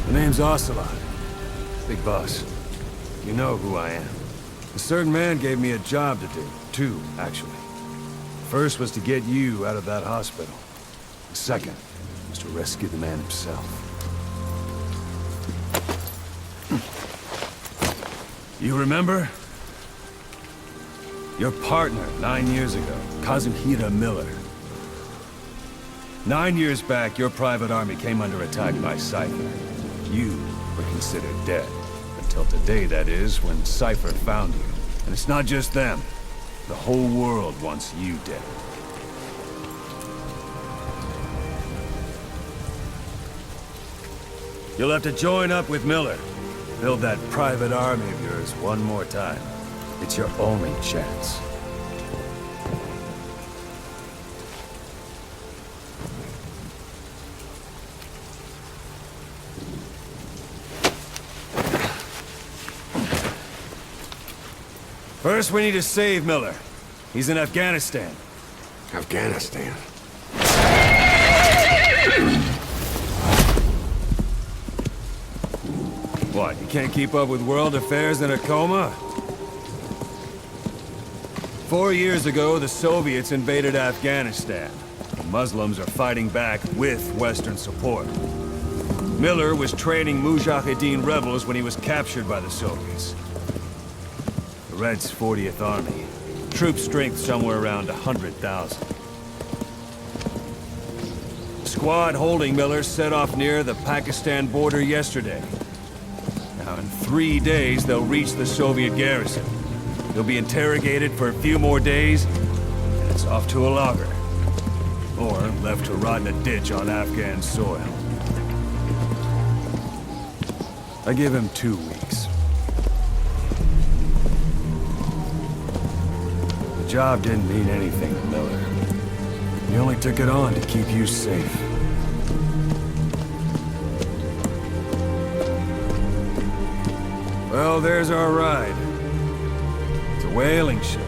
The name's Ocelot. Big boss. You know who I am. A certain man gave me a job to do. Two, actually. First was to get you out of that hospital. The second was to rescue the man himself. You remember? Your partner 9 years ago, Kazuhira Miller. 9 years back, your private army came under attack by Cypher. You were considered dead. Until today, that is, when Cypher found you. And it's not just them. The whole world wants you dead. You'll have to join up with Miller. Build that private army of yours one more time. It's your only chance. First, we need to save Miller. He's in Afghanistan. Afghanistan? What, you can't keep up with world affairs in a coma? 4 years ago, the Soviets invaded Afghanistan. The Muslims are fighting back with Western support. Miller was training Mujahideen rebels when he was captured by the Soviets. The Reds' 40th Army. Troop strength somewhere around 100,000. The squad holding Miller set off near the Pakistan border yesterday. Now, in 3 days, they'll reach the Soviet garrison. He'll be interrogated for a few more days, and it's off to a lager. Or left to rot in a ditch on Afghan soil. I give him 2 weeks. The job didn't mean anything to Miller. He only took it on to keep you safe. Well, there's our ride. It's a whaling ship.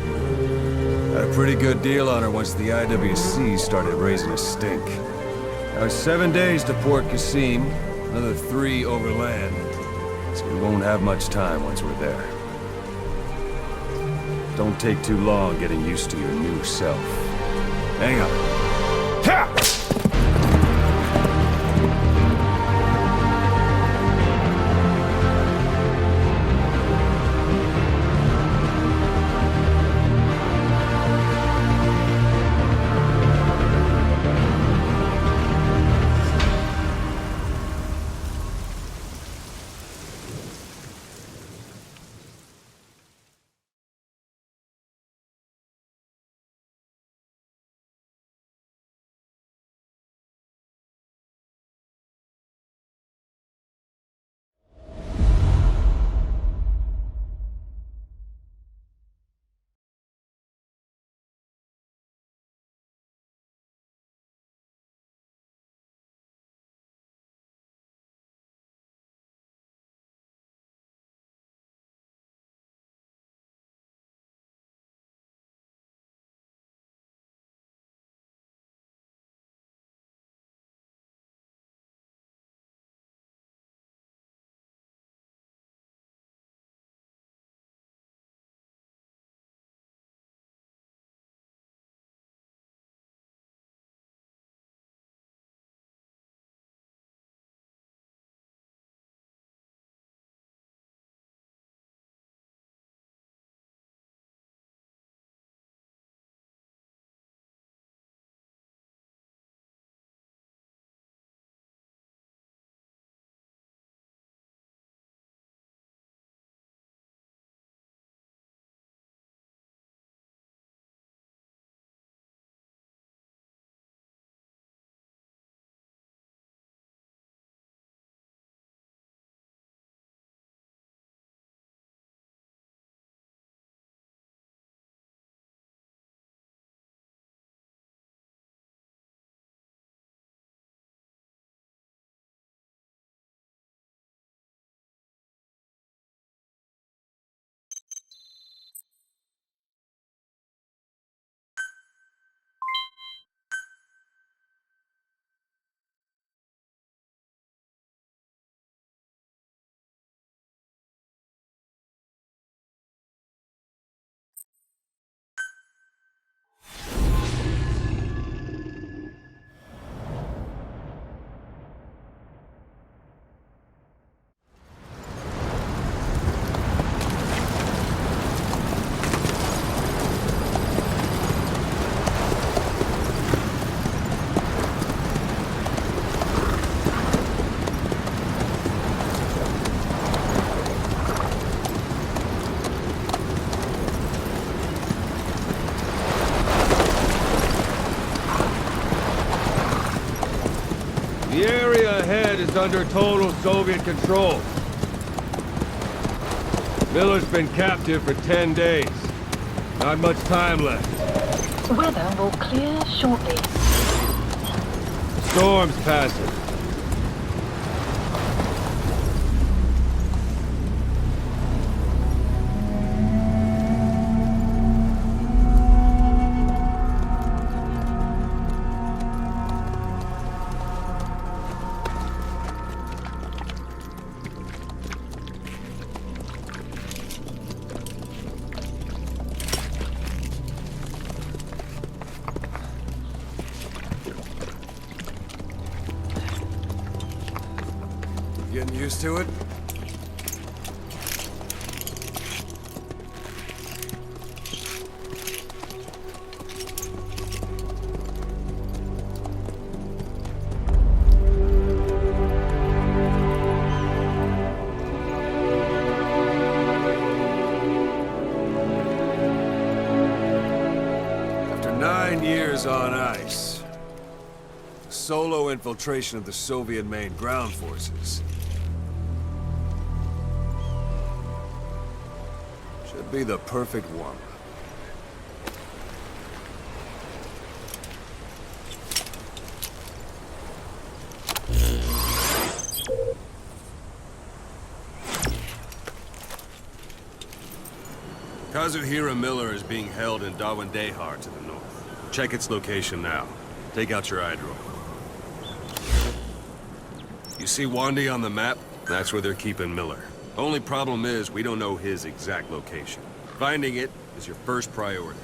Had a pretty good deal on her once the IWC started raising a stink. Now it's 7 days to Port Qasim, another 3 overland. So we won't have much time once we're there. Don't take too long getting used to your new self. Hang on. Ha! is under total Soviet control. Miller's been captive for 10 days. Not much time left. Weather will clear shortly. Storm's passing. Getting used to it? After 9 years on ice, solo infiltration of the Soviet main ground forces. Should be the perfect warm-up. Kazuhira Miller is being held in Dawandehar to the north. Check its location now. Take out your iDroid. You see Wandy on the map? That's where they're keeping Miller. Only problem is, we don't know his exact location. Finding it is your first priority.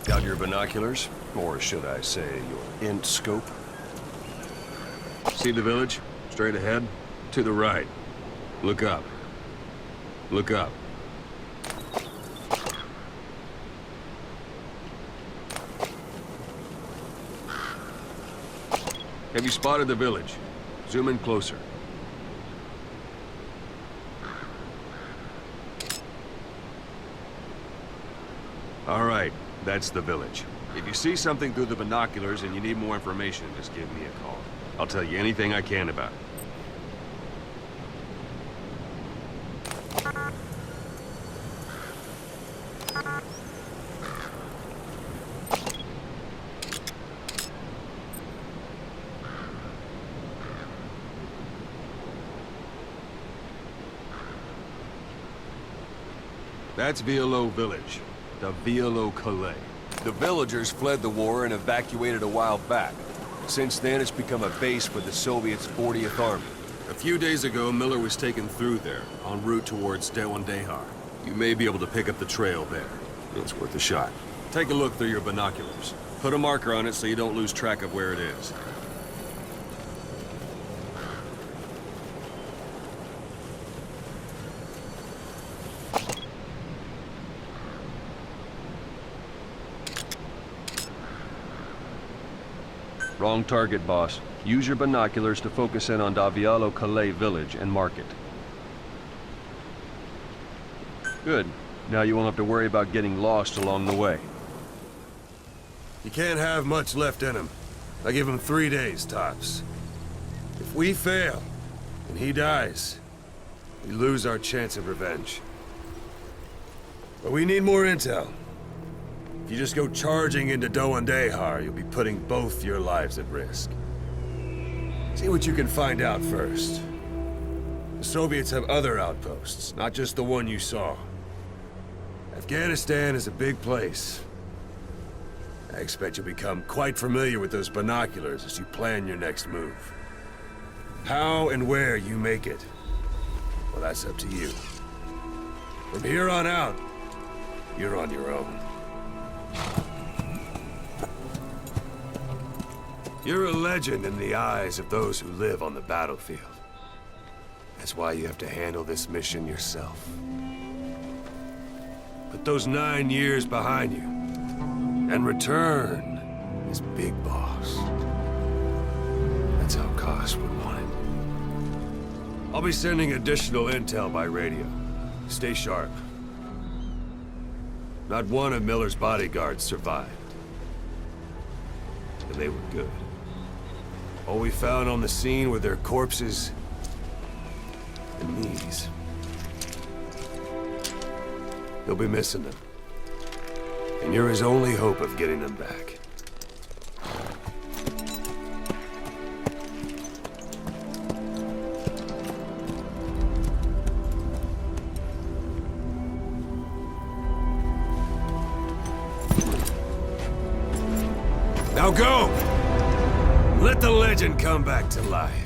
Got your binoculars? Or should I say, your int scope? See the village? Straight ahead? To the right. Look up. Look up. Have you spotted the village? Zoom in closer. All right, that's the village. If you see something through the binoculars and you need more information, just give me a call. I'll tell you anything I can about it. That's Violo Village, the Violo Calais. The villagers fled the war and evacuated a while back. Since then, it's become a base for the Soviets' 40th Army. A few days ago, Miller was taken through there, en route towards Dawandehar. You may be able to pick up the trail there. It's worth a shot. Take a look through your binoculars. Put a marker on it so you don't lose track of where it is. Wrong target, boss. Use your binoculars to focus in on Davialo Calais village and mark it. Good. Now you won't have to worry about getting lost along the way. You can't have much left in him. I give him 3 days, tops. If we fail, and he dies, we lose our chance of revenge. But we need more intel. If you just go charging into Dawandehar, you'll be putting both your lives at risk. See what you can find out first. The Soviets have other outposts, not just the one you saw. Afghanistan is a big place. I expect you'll become quite familiar with those binoculars as you plan your next move. How and where you make it, well, that's up to you. From here on out, you're on your own. You're a legend in the eyes of those who live on the battlefield. That's why you have to handle this mission yourself. Put those 9 years behind you, and return as Big Boss. That's how Koss would want it. I'll be sending additional intel by radio. Stay sharp. Not one of Miller's bodyguards survived. And they were good. All we found on the scene were their corpses and these. You'll be missing them. And you're his only hope of getting them back. Now go! Let the legend come back to life.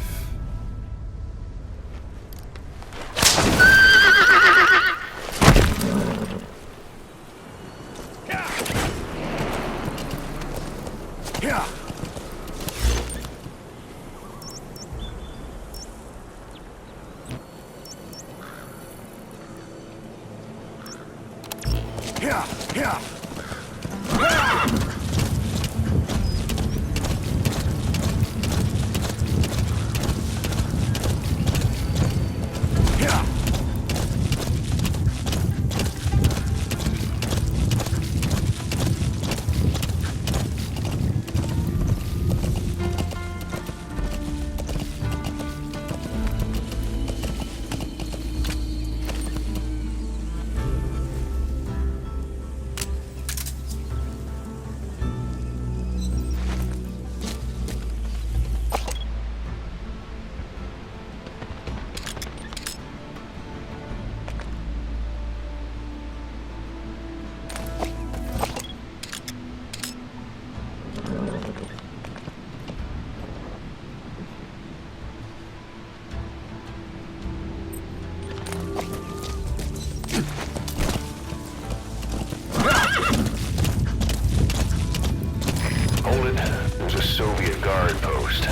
Soviet guard post.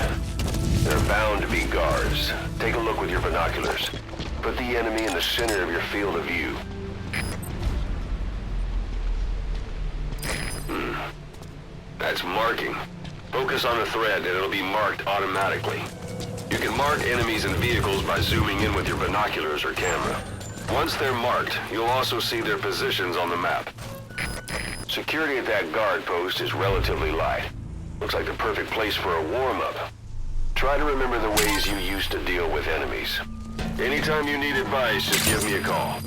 There are bound to be guards. Take a look with your binoculars. Put the enemy in the center of your field of view. That's marking. Focus on the thread and it'll be marked automatically. You can mark enemies and vehicles by zooming in with your binoculars or camera. Once they're marked, you'll also see their positions on the map. Security at that guard post is relatively light. Looks like the perfect place for a warm-up. Try to remember the ways you used to deal with enemies. Anytime you need advice, just give me a call.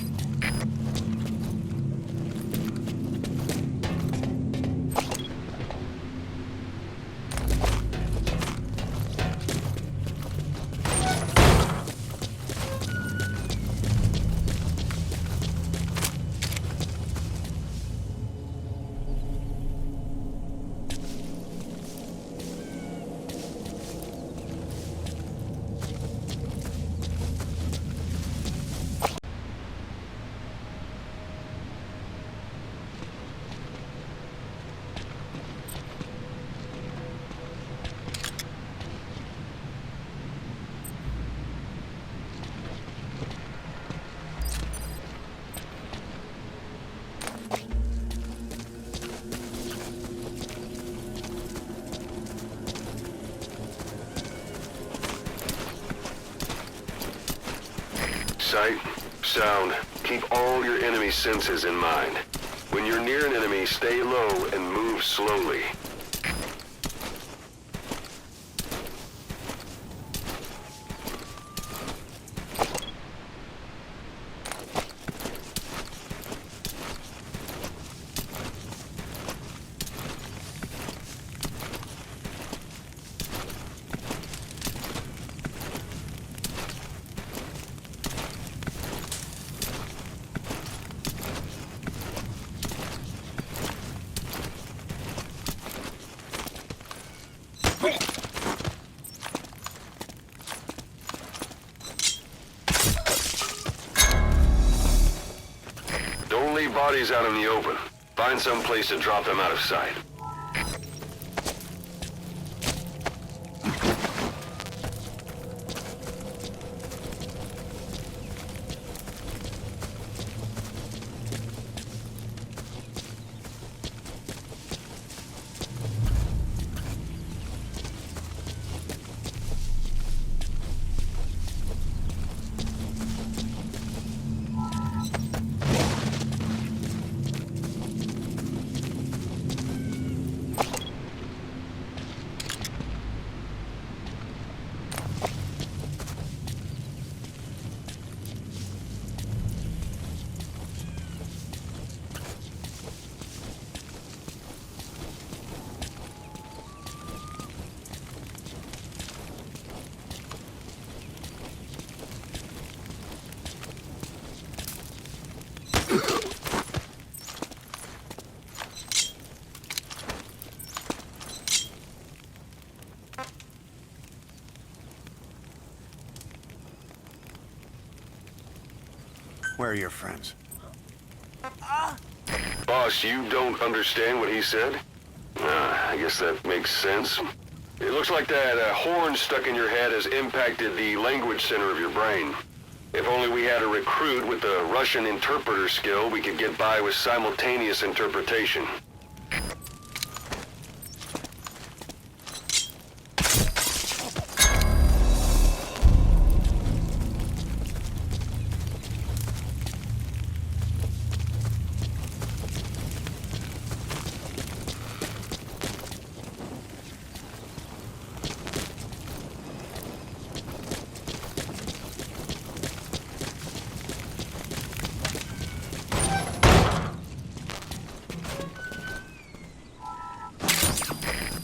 Sight, sound, keep all your enemy senses in mind. When you're near an enemy, stay low and move slowly. Don't leave bodies out in the open. Find some place to drop them out of sight. Where are your friends? Boss, you don't understand what he said? I guess that makes sense. It looks like that horn stuck in your head has impacted the language center of your brain. If only we had a recruit with the Russian interpreter skill, we could get by with simultaneous interpretation.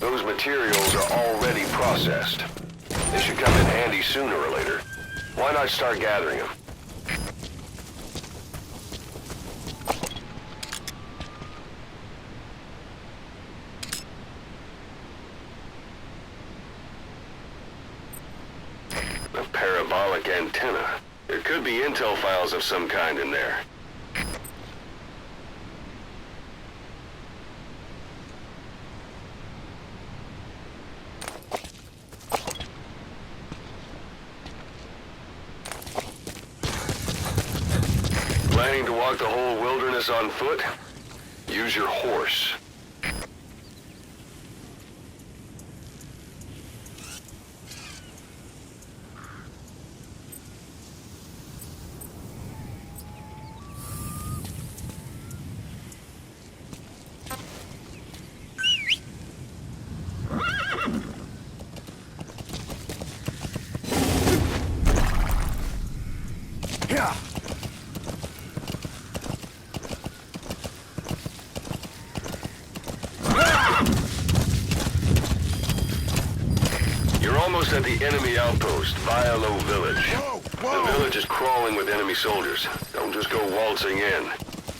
Those materials are already processed. They should come in handy sooner or later. Why not start gathering them? A parabolic antenna. There could be intel files of some kind in there. Planning to walk the whole wilderness on foot? Use your horse. Yeah. You're almost at the enemy outpost, Vialo Village. The village is crawling with enemy soldiers. Don't just go waltzing in.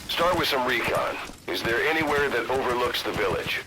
Start with some recon. Is there anywhere that overlooks the village?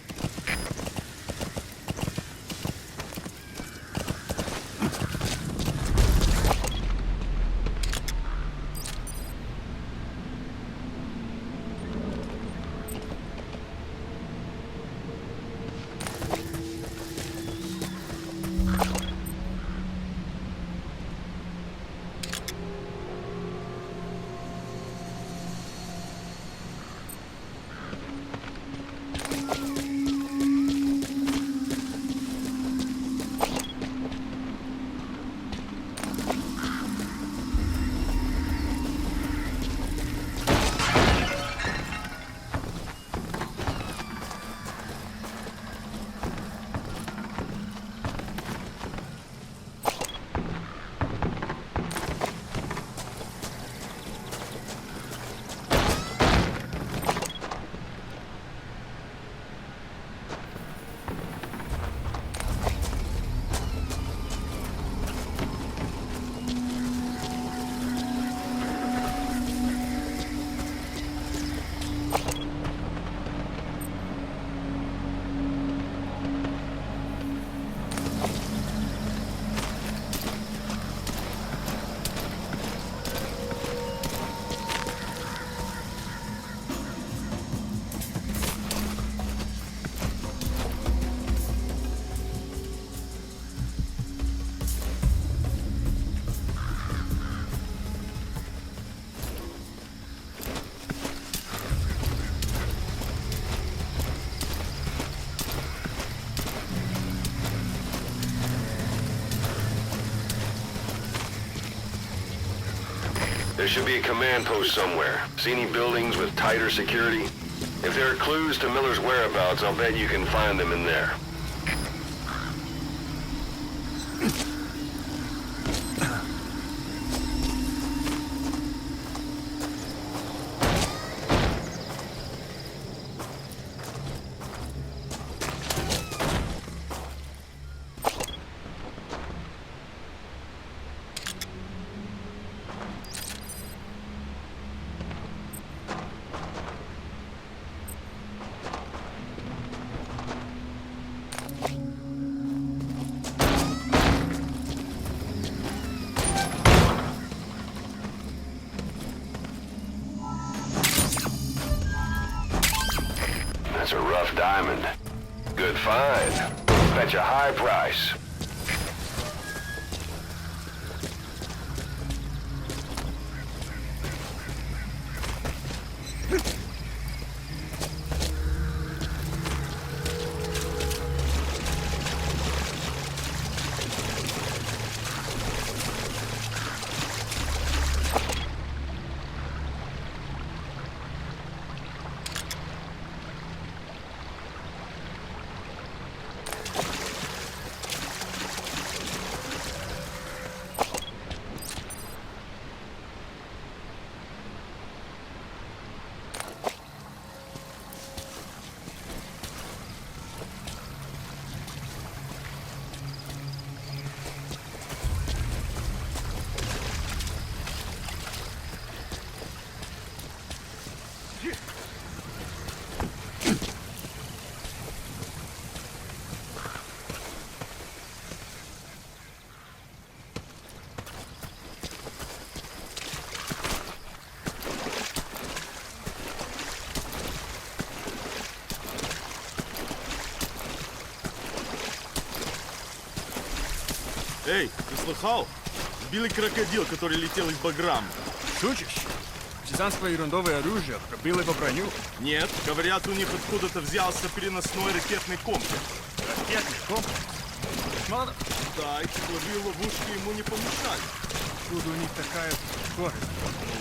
There should be a command post somewhere. See any buildings with tighter security? If there are clues to Miller's whereabouts, I'll bet you can find them in there. That's a rough diamond. Good find. Fetch a high price. Эй, ты слыхал? Сбили крокодил, который летел из Баграм. Шутишь? Партизанское ерундовое оружие пробило по броню. Нет, говорят, у них откуда-то взялся переносной ракетный комплекс. Ракетный комплекс? Шманов? Да, и тепловые ловушки ему не помешали. Откуда у них такая скорость?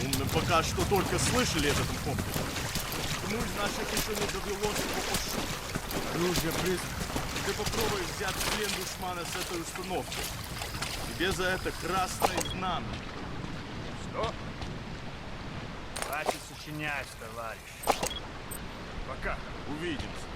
Ну, мы пока что только слышали этот комплекс. Кому из наших еще не довелось его пошить? Оружие призвано. Ты попробуй взять в плен душмана с этой установки. Тебе за это красное знамя. Что? Хватит сочинять, товарищ. Пока. Увидимся.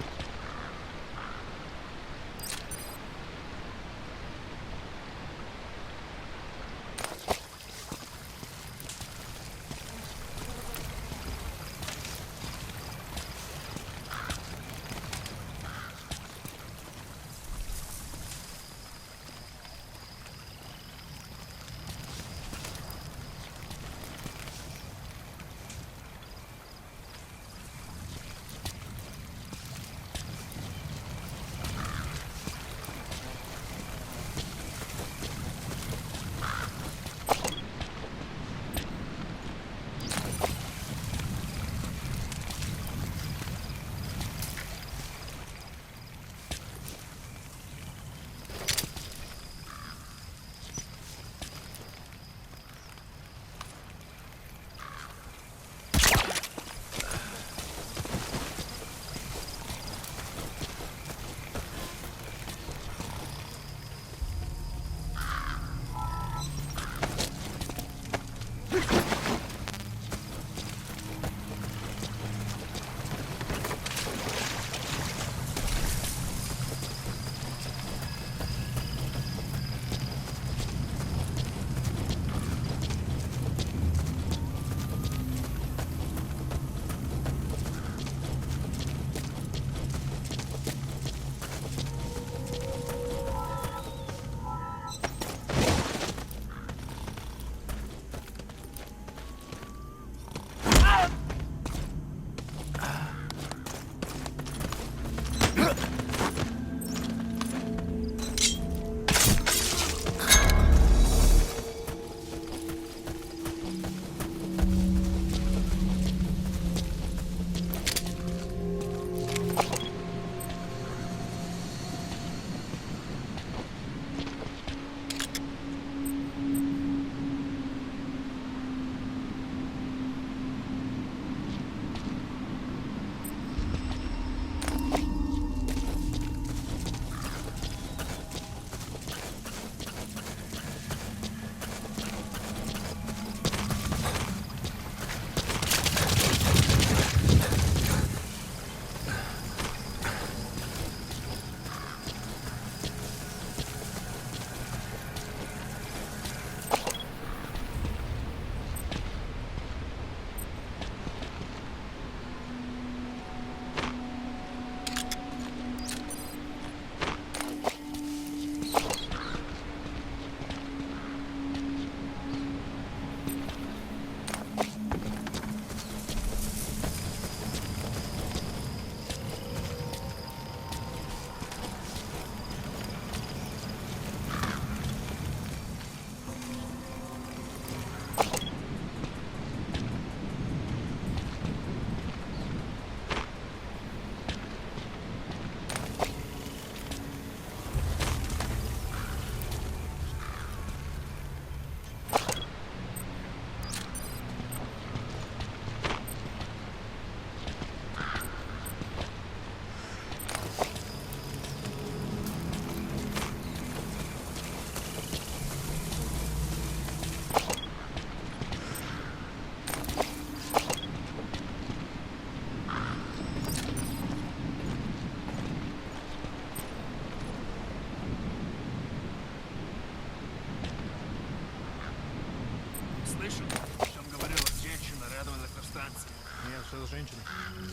Что за женщина?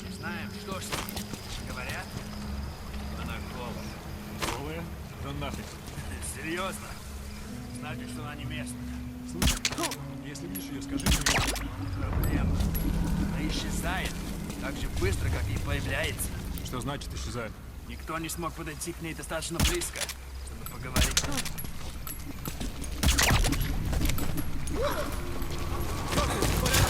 Не знаем, что ж с ней. Говорят, она голая. Голая? Да нахрен. Серьезно? Значит, что она не местная. Слушай, если видишь ее, скажи мне. Проблема. Она исчезает так же быстро, как и появляется. Что значит исчезает? Никто не смог подойти к ней достаточно близко, чтобы поговорить. Порядок!